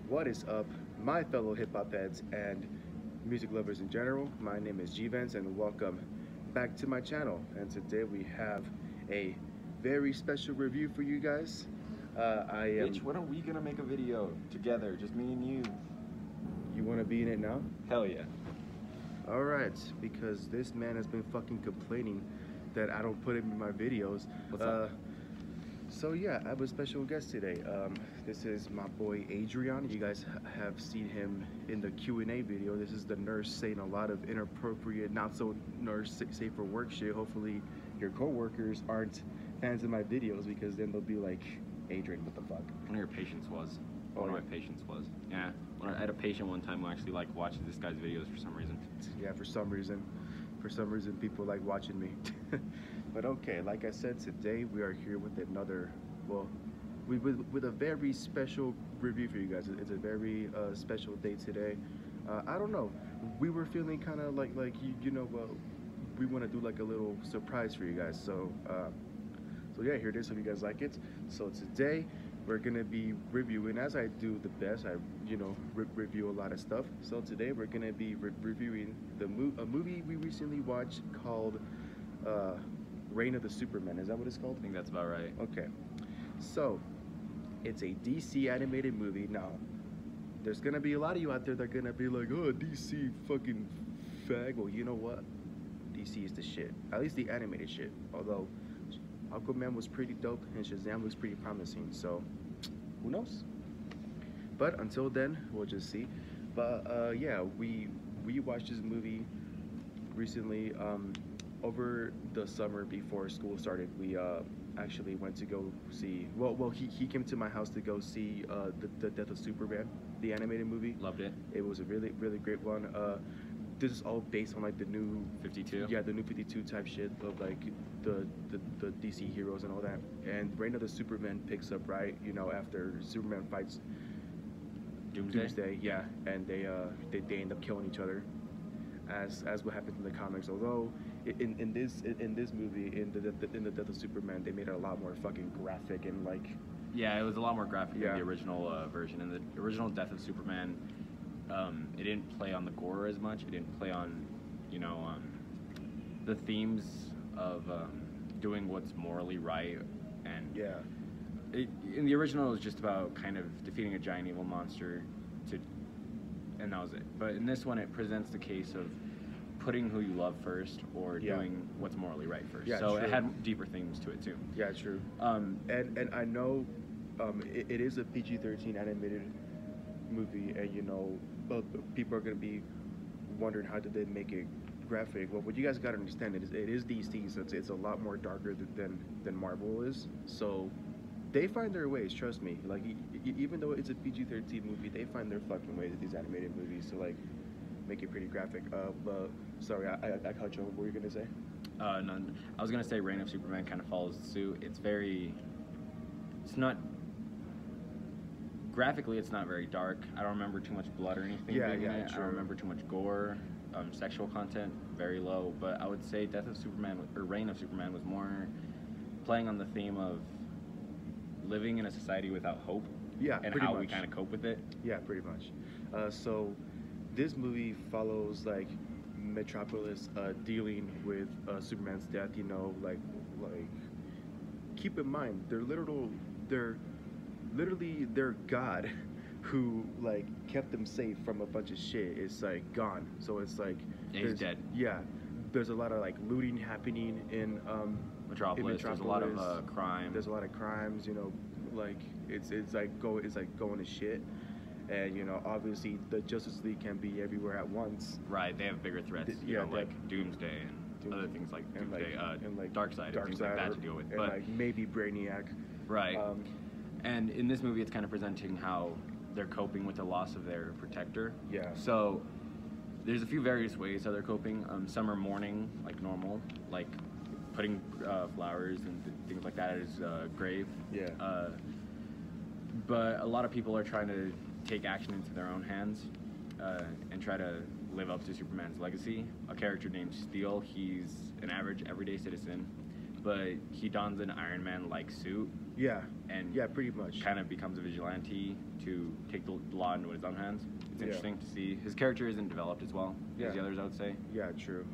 What is up, my fellow hip hop heads and music lovers in general? My name is G-Vance and welcome back to my channel. And today we have a very special review for you guys. Bitch, when are we gonna make a video together? Just me and you. You want to be in it now? Hell yeah. Alright, because this man has been fucking complaining that I don't put him in my videos. What's up? So yeah, I have a special guest today. This is my boy Adrian. You guys have seen him in the Q&A video. This is the nurse saying a lot of inappropriate, not so nurse safe for work shit. Hopefully your co-workers aren't fans of my videos, because then they'll be like, Adrian, what the fuck? One of your patients was. Oh, One of yeah. my patients was. Yeah. I had a patient one time who actually like watches this guy's videos for some reason. Yeah, for some reason people like watching me. But okay, like I said, today we are here with another, well, with a very special review for you guys. It's a very special day today. I don't know, we were feeling kind of like we want to do like a little surprise for you guys. So yeah, here it is. Hope you guys like it. So today we're gonna be reviewing, as I do the best. I review a lot of stuff. So today we're gonna be reviewing a movie we recently watched called Reign of the Supermen. Is that what it's called? I think that's about right. Okay. So it's a DC animated movie. Now there's gonna be a lot of you out there that are gonna be like, oh, DC fucking fag. Well, you know what? DC is the shit. At least the animated shit. Although Aquaman was pretty dope and Shazam looks pretty promising, so who knows? But until then, we'll just see. But yeah, we watched this movie recently. Over the summer before school started, we actually went to go see. Well, he came to my house to go see the Death of Superman, the animated movie. Loved it. It was a really great one. This is all based on like the new 52. Yeah, the new 52 type shit of like the DC heroes and all that. And Reign of the Superman picks up right, after Superman fights Doomsday. Yeah, and they end up killing each other, as what happens in the comics. Although in this movie, in the Death of Superman, they made it a lot more fucking graphic and like. Yeah, it was a lot more graphic Yeah. than the original version. In the original Death of Superman, it didn't play on the gore as much. It didn't play on, the themes of doing what's morally right. And Yeah. in the original, it was just about kind of defeating a giant evil monster, and that was it. But in this one, it presents the case of putting who you love first, or Yeah. doing what's morally right first. Yeah, so true. it had deeper themes to it too. Yeah, true. And I know it is a PG-13 animated movie, and people are gonna be wondering how did they make it graphic. Well, what you guys gotta understand is it is DC, so it's a lot more darker than Marvel is. So they find their ways, trust me. Like even though it's a PG-13 movie, they find their fucking ways with these animated movies to like make it pretty graphic. But sorry, I cut you off. What were you gonna say? None. I was gonna say Reign of Superman kind of follows suit. It's not graphically, it's not very dark. I don't remember too much blood or anything. Yeah, being in it. I true. don't remember too much gore. Sexual content, very low. But I would say Death of Superman or Reign of Superman was more playing on the theme of living in a society without hope. Yeah, and pretty how much. we kind of cope with it. Yeah, pretty much. So this movie follows like Metropolis dealing with Superman's death. Like keep in mind they're literally their god who like kept them safe from a bunch of shit is like gone. So it's like He's dead. Yeah, there's a lot of like looting happening in Metropolis. There's a lot of crime. There's a lot of crimes. Like it's going to shit. And obviously the Justice League can be everywhere at once. Right, they have bigger threats. Like Doomsday and other things like Doomsday, and like Darkseid and things like that to deal with. And but like maybe Brainiac. Right. And in this movie, it's kind of presenting how they're coping with the loss of their protector. Yeah. So there's a few various ways how they're coping. Some are mourning, like normal, like putting flowers and things like that at his grave. Yeah. But a lot of people are trying to take action into their own hands and try to live up to Superman's legacy. A character named Steel, he's an average, everyday citizen, but he dons an Iron Man-like suit Yeah. and Yeah, pretty much. kind of becomes a vigilante to take the law into his own hands. It's Yeah. interesting to see. His character isn't developed as well Yeah. as the others, I would say. Yeah, true.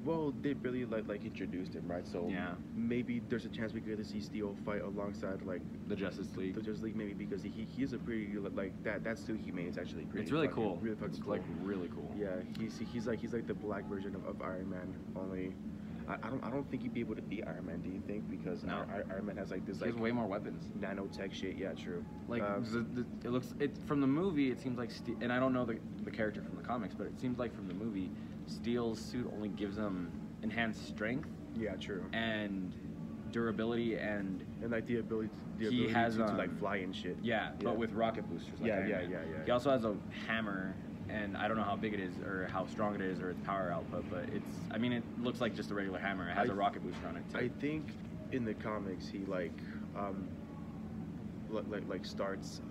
Well, they really like introduced him, right? So Yeah. maybe there's a chance we get to see Steel fight alongside like The Justice League. the Justice League, maybe because he is a pretty like that Steel Humane is actually pretty. It's really fucking- cool. Really fucking It's cool. like really cool. Yeah, he's like the black version of Iron Man. Only, I don't think he'd be able to beat Iron Man. Do you think? Because No. Iron Man has like this He like has way more weapons. nanotech shit. Yeah, true. Like it looks from the movie, it seems like and I don't know the character from the comics, but it seems like from the movie, Steel's suit only gives him enhanced strength yeah, true. and durability and like the ability has, to like fly and shit. yeah, but with rocket boosters. Like Yeah, Iron yeah, Man. yeah, yeah. He also has a hammer, and I don't know how big it is or how strong it is or its power output, but it looks like just a regular hammer. It has a rocket booster on it too. I think in the comics he starts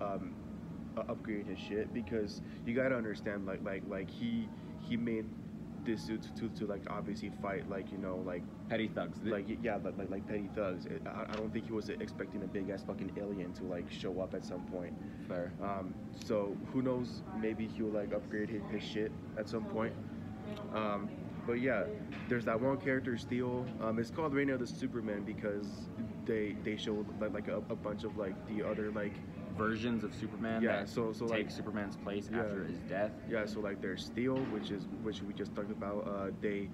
upgrading his shit because you gotta understand like he made this suit to like obviously fight like like Petty thugs. like petty thugs. I don't think he was expecting a big ass fucking alien to like show up at some point. Fair. So who knows? Maybe he'll like upgrade his shit at some point. But yeah, there's that one character, Steel. It's called Reign of the Supermen because they showed like a bunch of like the other like Versions of Superman that so take like Superman's place yeah. after his death. yeah. So like there's Steel, which we just talked about. They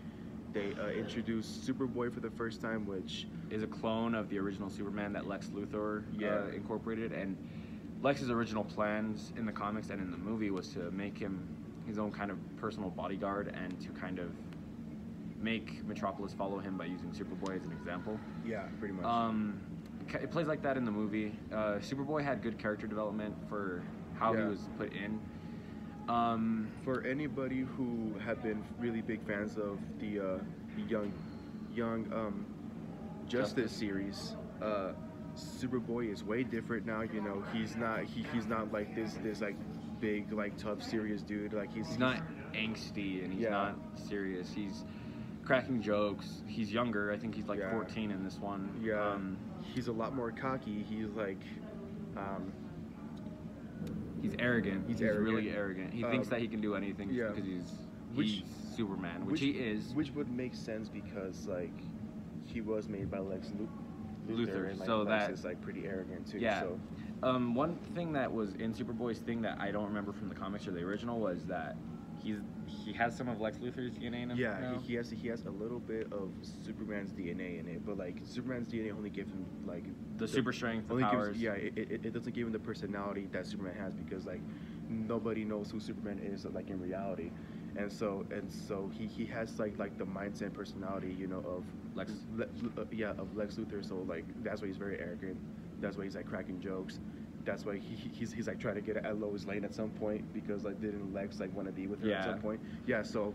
introduced Superboy for the first time, which Is a clone of the original Superman that Lex Luthor Yeah. incorporated, and Lex's original plans in the comics and in the movie was to make him his own kind of personal bodyguard and to kind of make Metropolis follow him by using Superboy as an example. yeah, pretty much. It plays like that in the movie. Superboy had good character development for how he Yeah. was put in. For anybody who have been really big fans of the Young Justice series, Superboy is way different now. He's not like this like big like tough serious dude. Like He's not angsty and he's Yeah. not serious. He's cracking jokes. He's younger. I think he's like Yeah. 14 in this one. Yeah, he's a lot more cocky. He's like, He's arrogant. He's really arrogant. arrogant. He thinks that he can do anything just yeah. because he's Which- Superman, which he is. Which would make sense because like he was made by Lex Luthor, and like so Lex that- is like pretty arrogant too. Yeah. So One thing that was in Superboy's thing that I don't remember from the comics or the original was that he has some of Lex Luthor's DNA in him. yeah, now. he has a little bit of Superman's DNA in it, but like Superman's DNA only gives him like the super strength, the only powers. gives, it doesn't give him the personality that Superman has because like nobody knows who Superman is like in reality, and so he has like the mindset and personality of Lex. of Lex Luthor. So like that's why he's very arrogant. That's why he's like cracking jokes. That's why he's like trying to get at Lois Lane at some point because like didn't Lex like want to be with her at Yeah. some point? Yeah. So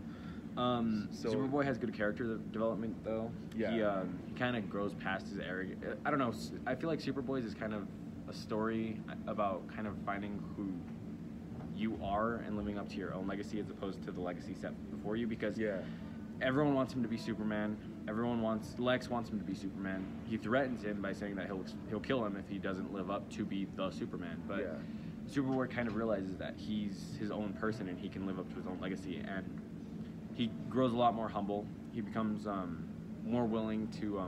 Superboy has good character development though. Yeah. He kind of grows past his arrogance. I don't know. I feel like Superboy's is kind of a story about kind of finding who you are and living up to your own legacy as opposed to the legacy set before you because yeah. everyone wants him to be Superman. Lex wants him to be Superman. He threatens him by saying that he'll kill him if he doesn't live up to be the Superman. But Yeah. Superboy kind of realizes that he's his own person and he can live up to his own legacy. And he grows a lot more humble. He becomes more willing to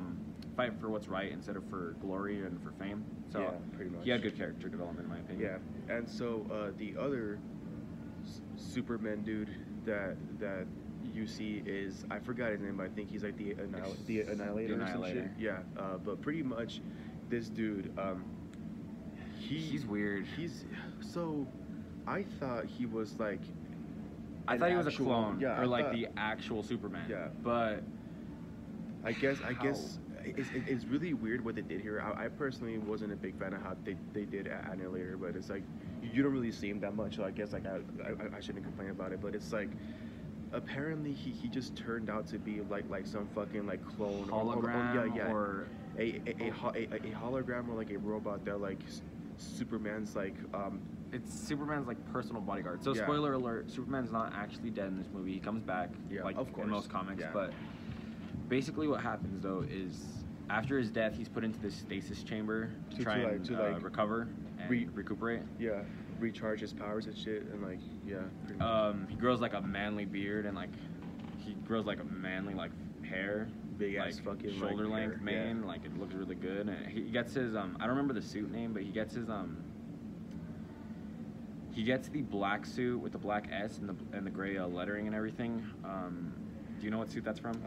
fight for what's right instead of for glory and for fame. So Yeah, pretty much. he had good character development, in my opinion. Yeah, and so the other Superman dude that you see is I forgot his name, but I think he's like the Annihilator or some shit. Annihilator. Yeah, but pretty much this dude, He's weird. So I thought he was like. I an thought he was a actual- clone, yeah, or I like thought- the actual Superman. Yeah. But I guess How? it's really weird what they did here. I personally wasn't a big fan of how they did Annihilator, but it's like you don't really see him that much, so I guess like I shouldn't complain about it. But it's like apparently he just turned out to be like some fucking like clone hologram or or a hologram or like a robot that like Superman's like it's Superman's like personal bodyguard. So Yeah. spoiler alert: Superman's not actually dead in this movie. He comes back, Yeah, like of course. in most comics. Yeah. But basically, what happens though is after his death, he's put into this stasis chamber to try and recover and recuperate. Yeah, recharge his powers and shit, and like, yeah. He grows like a manly beard, and like he grows like a manly like hair, big like ass fucking shoulder like, length hair. mane. Yeah. Like it looks really good. And he gets his I don't remember the suit name, but he gets his he gets the black suit with the black S and the gray lettering and everything. Do you know what suit that's from?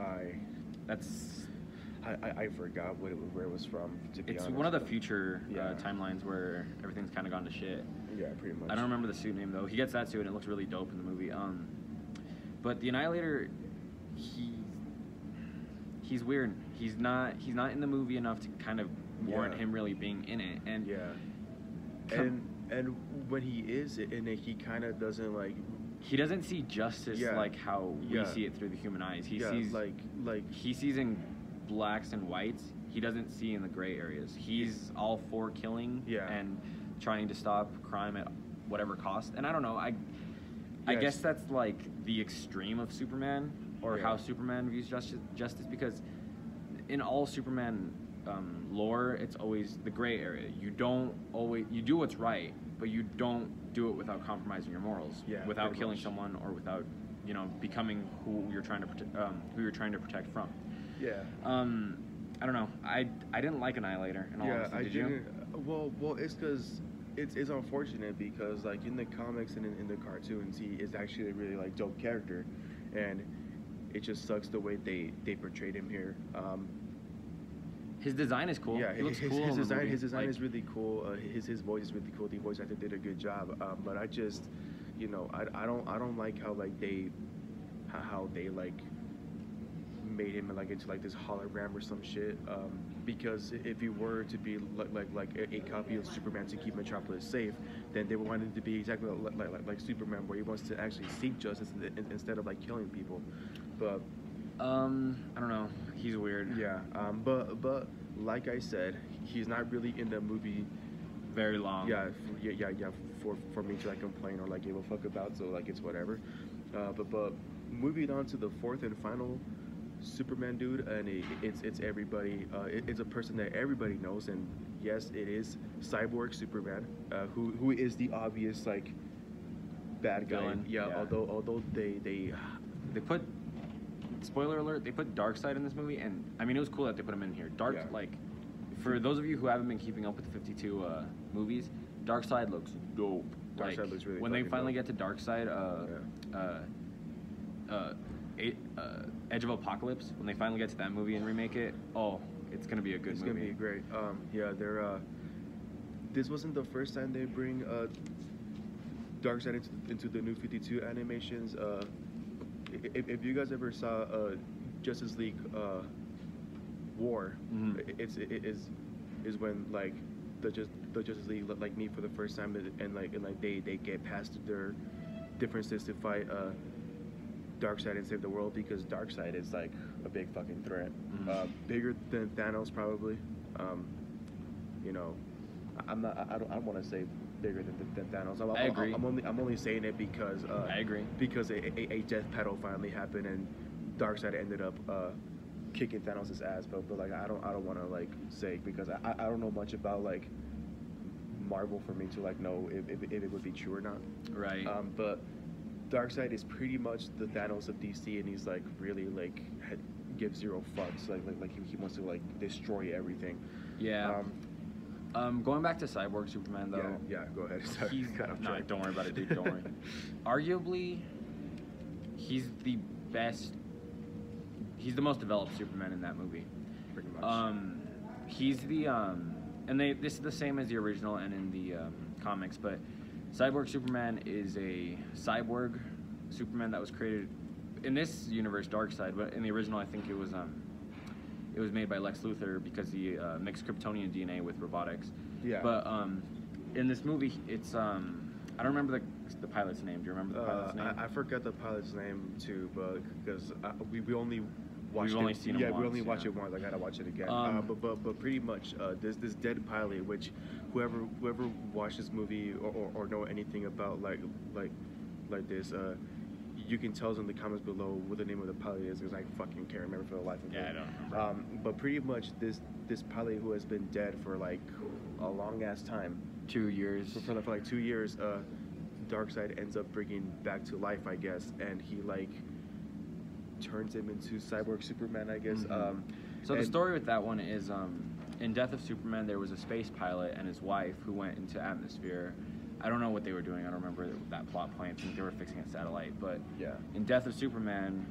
I forgot where it was from, to be honest. It's one of the future timelines where everything's kind of gone to shit. Yeah, pretty much. I don't remember the suit name though. He gets that suit and it looks really dope in the movie. But the Annihilator, he's weird. He's not in the movie enough to kind of warrant him really being in it. And and when he is in it, he kind of doesn't like. He doesn't see justice like how we see it through the human eyes. He sees like he sees in blacks and whites. He doesn't see in the gray areas. He's all for killing and trying to stop crime at whatever cost. And I don't know. I guess that's like the extreme of Superman, or how Superman views justice, because in all Superman lore, it's always the gray area. You do what's right, but you don't do it without compromising your morals, without killing someone, or without becoming who you're trying to protect from. I don't know. I didn't like Annihilator. In all honesty. Did you? Well, it's because it's unfortunate, because like in the comics and in the cartoons, he is actually a really like dope character, and it just sucks the way they portrayed him here. His design is cool. Yeah, he looks his cool. His design is really cool. His voice is really cool. The voice actor did a good job. But I just, I don't like how like how they like made him like into like this hologram or some shit. Because if he were to be like a copy of Superman to keep Metropolis safe, then they wanted it to be exactly like Superman, where he wants to actually seek justice instead of like killing people. But I don't know. He's weird. Yeah. But like I said, he's not really in the movie very long. Yeah. For me to like complain or like give a fuck about. So like it's whatever. But moving on to the fourth and final Superman dude, and it's everybody. It's a person that everybody knows, and yes, it is Cyborg Superman, who is the obvious like bad guy. Villain. Yeah. Although they put. Spoiler alert, they put Darkseid in this movie, and I mean, it was cool that they put him in here. Like, for those of you who haven't been keeping up with the 52 movies, Darkseid looks dope. Darkseid looks really when they finally dope. get to Darkseid, Edge of Apocalypse, when they finally get to that movie and remake it, it's gonna be a good movie. It's gonna be great. They're this wasn't the first time they bring Darkseid into the new 52 animations. If you guys ever saw Justice League War, it is when like the Justice League like meet for the first time, and they get past their differences to fight Darkseid and save the world, because Darkseid is like a big fucking threat, bigger than Thanos probably. I don't want to say bigger than Thanos. I agree. I'm only saying it because I agree, because a death pedal finally happened, and Darkseid ended up kicking Thanos' ass. But like I don't want to like say, because I don't know much about like Marvel for me to like know if it would be true or not. Right. But Darkseid is pretty much the Thanos of DC, and he's like really like gives zero fucks. Like he wants to like destroy everything. Yeah. Going back to Cyborg Superman, though. Yeah, go ahead. Sorry. Don't worry about it, dude. Don't worry. Arguably, he's the best. He's the most developed Superman in that movie. Pretty much. He's the and this is the same as the original and in the comics, but Cyborg Superman is a cyborg Superman that was created in this universe, Darkseid, but in the original, I think it was made by Lex Luthor, because he mixed Kryptonian DNA with robotics. Yeah. But in this movie, it's I don't remember the pilot's name. Do you remember the pilot's name? I forgot the pilot's name too, but because we only watched We've only seen it once. We only watched it once. I gotta watch it again. But pretty much this dead pilot, which whoever watched this movie or know anything about like this, you can tell us in the comments below what the name of the pilot is, because I fucking can't remember for the life of me. Yeah, I don't remember. But pretty much this pilot who has been dead for like a long ass time, 2 years. for like 2 years, Darkseid ends up bringing back to life, I guess, and he like turns him into Cyborg Superman, I guess. Mm-hmm. So the story with that one is, in Death of Superman, there was a space pilot and his wife who went into atmosphere. I don't know what they were doing. I don't remember that plot point. I think they were fixing a satellite. But yeah, in Death of Superman,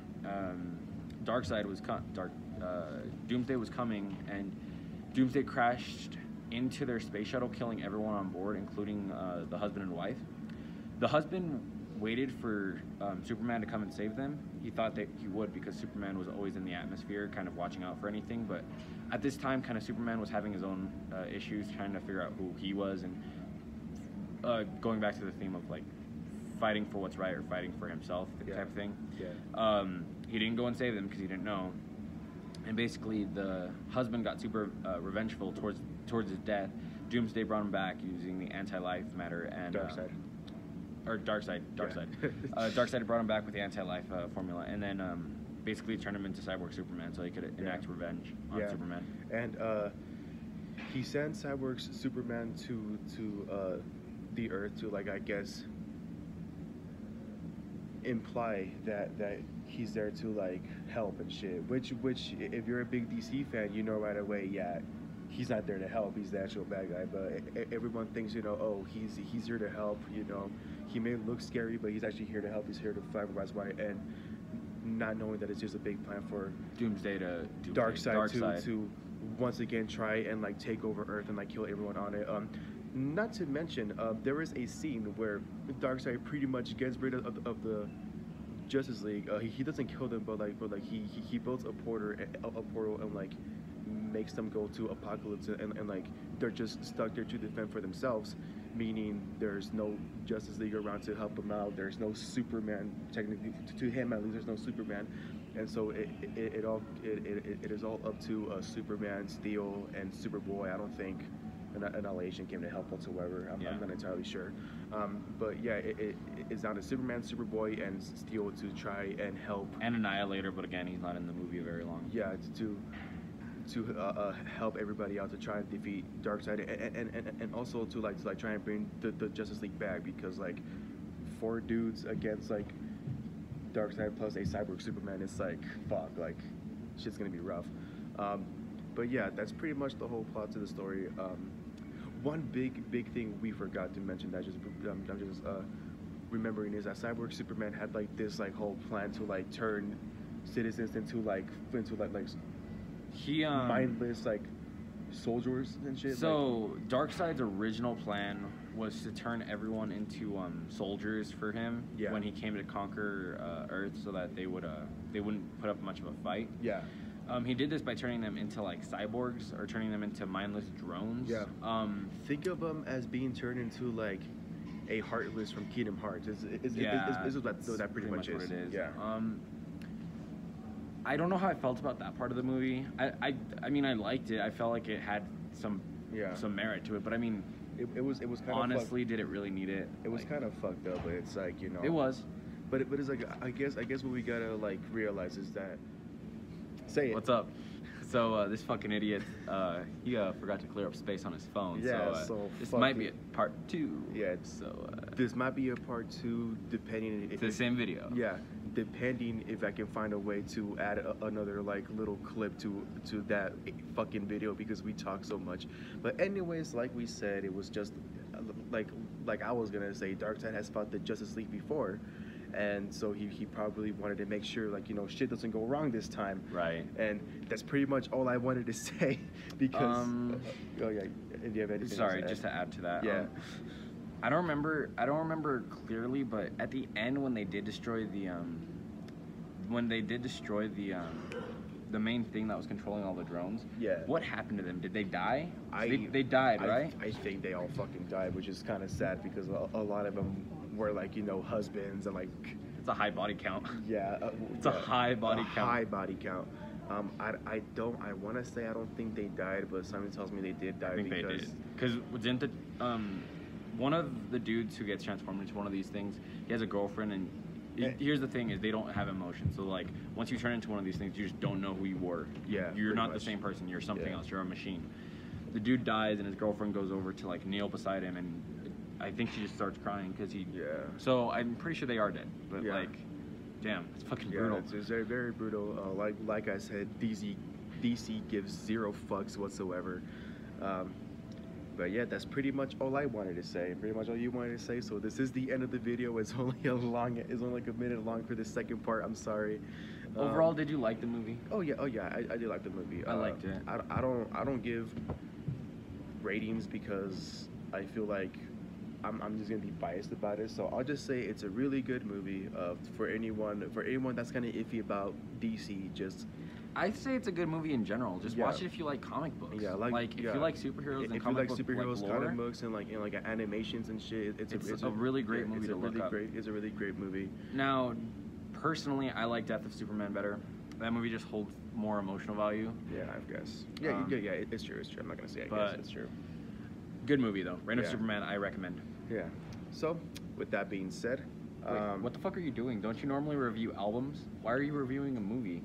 Darkseid was Doomsday was coming, and Doomsday crashed into their space shuttle, killing everyone on board, including the husband and wife. The husband waited for Superman to come and save them. He thought that he would, because Superman was always in the atmosphere, kind of watching out for anything. But at this time, kind of Superman was having his own issues, trying to figure out who he was, and going back to the theme of like fighting for what's right or fighting for himself, type of thing. Yeah. He didn't go and save them because he didn't know. And basically, the husband got super revengeful towards his death. Doomsday brought him back using the anti-life matter and Darkseid. Darkseid. Yeah. Darkseid brought him back with the anti-life formula, and then basically turned him into Cyborg Superman, so he could enact revenge on Superman. And he sends Cyborg Superman to the Earth to, like, I guess, imply that he's there to like help and shit. Which if you're a big DC fan, you know right away. Yeah, he's not there to help. He's the actual bad guy. But everyone thinks, you know, oh, he's here to help. You know, he may look scary, but he's actually here to help. He's here to fight for what's right, and not knowing that it's just a big plan for Doomsday to Darkseid to once again try and like take over Earth and like kill everyone on it. Not to mention, there is a scene where Darkseid pretty much gets rid of the Justice League. He doesn't kill them, but he builds a portal and like makes them go to Apocalypse, and like they're just stuck there to defend for themselves. Meaning there's no Justice League around to help them out. There's no Superman, technically to him at least. There's no Superman, and so it is all up to Superman, Steel, and Superboy. I don't think Annihilation came to help whatsoever. I'm not entirely sure. But yeah, it's down to Superman, Superboy, and Steel to try and help. And Annihilator, but again, he's not in the movie very long. Yeah, to help everybody out to try and defeat Darkseid, and also to try and bring the Justice League back, because like 4 dudes against like Darkseid plus a Cyborg Superman, it's like fuck, like shit's gonna be rough. But yeah, that's pretty much the whole plot to the story. One big thing we forgot to mention that I'm just remembering is that Cyborg Superman had like this like whole plan to like turn citizens into he mindless like soldiers and shit. So like, Darkseid's original plan was to turn everyone into soldiers for him when he came to conquer Earth, so that they wouldn't put up much of a fight. Yeah. He did this by turning them into like cyborgs, or turning them into mindless drones. Yeah. Think of them as being turned into like a Heartless from Kingdom Hearts. This is what that pretty much is. What it is. Yeah. I don't know how I felt about that part of the movie. I mean, I liked it. I felt like it had some merit to it. But I mean, it was kind of honestly, did it really need it? It was kind of fucked up, but it's like, you know. It was. But it's like, I guess what we gotta like realize is that. Say it. What's up? So this fucking idiot, he forgot to clear up space on his phone. Yeah. So this might be a part 2. Yeah. So this might be a part 2, depending. It's the same video. Yeah. Depending if I can find a way to add another like little clip to that fucking video, because we talk so much. But anyways, like we said, it was just like I was gonna say, Darkseid has fought the Justice League before, and so he probably wanted to make sure, like, you know, shit doesn't go wrong this time. Right. And that's pretty much all I wanted to say, because oh yeah, do you have anything? Sorry, just to add to that. Yeah. I don't remember clearly, but at the end when they did destroy the the main thing that was controlling all the drones. Yeah. What happened to them? Did they die? They died, right? I think they all fucking died, which is kind of sad, because a lot of them were like, you know, husbands and like. It's a high body count. Yeah. It's a high body count. High body count. I want to say I don't think they died, but something tells me they did die. I think they did. Because didn't the one of the dudes who gets transformed into one of these things, he has a girlfriend, and Here's the thing: is they don't have emotion. So like, once you turn into one of these things, you just don't know who you were. Yeah, you're not much. the same person. You're something else. You're a machine. The dude dies, and his girlfriend goes over to like kneel beside him, and I think she just starts crying because he. Yeah. So I'm pretty sure they are dead. But like, damn, it's fucking brutal. It's very, very brutal. Like I said, DC gives zero fucks whatsoever. But yeah, that's pretty much all I wanted to say. Pretty much all you wanted to say. So this is the end of the video. It's only like a minute long for the second part. I'm sorry. Overall, did you like the movie? Oh yeah. I did like the movie. I liked it. I don't give ratings because I feel like I'm just gonna be biased about it. So I'll just say it's a really good movie. For anyone that's kind of iffy about DC, just. I'd say it's a good movie in general. Just watch it if you like comic books. Yeah, if you like superheroes and comic books, comic books and like animations and shit. It's a really great movie to look up. It's a really great movie. Now, personally, I like Death of Superman better. That movie just holds more emotional value. Yeah, I guess. Yeah, it's true. I'm not gonna say I guess it's true. Good movie though. Reign of Superman, I recommend. Yeah. So, with that being said, wait, what the fuck are you doing? Don't you normally review albums? Why are you reviewing a movie?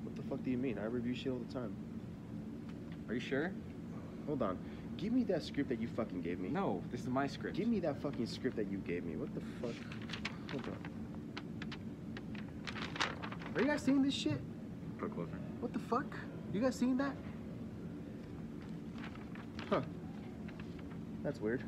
What the fuck do you mean? I review shit all the time. Are you sure? Hold on. Give me that script that you fucking gave me. No, this is my script. Give me that fucking script that you gave me. What the fuck? Hold on. Are you guys seeing this shit? Put closer. What the fuck? You guys seeing that? Huh. That's weird.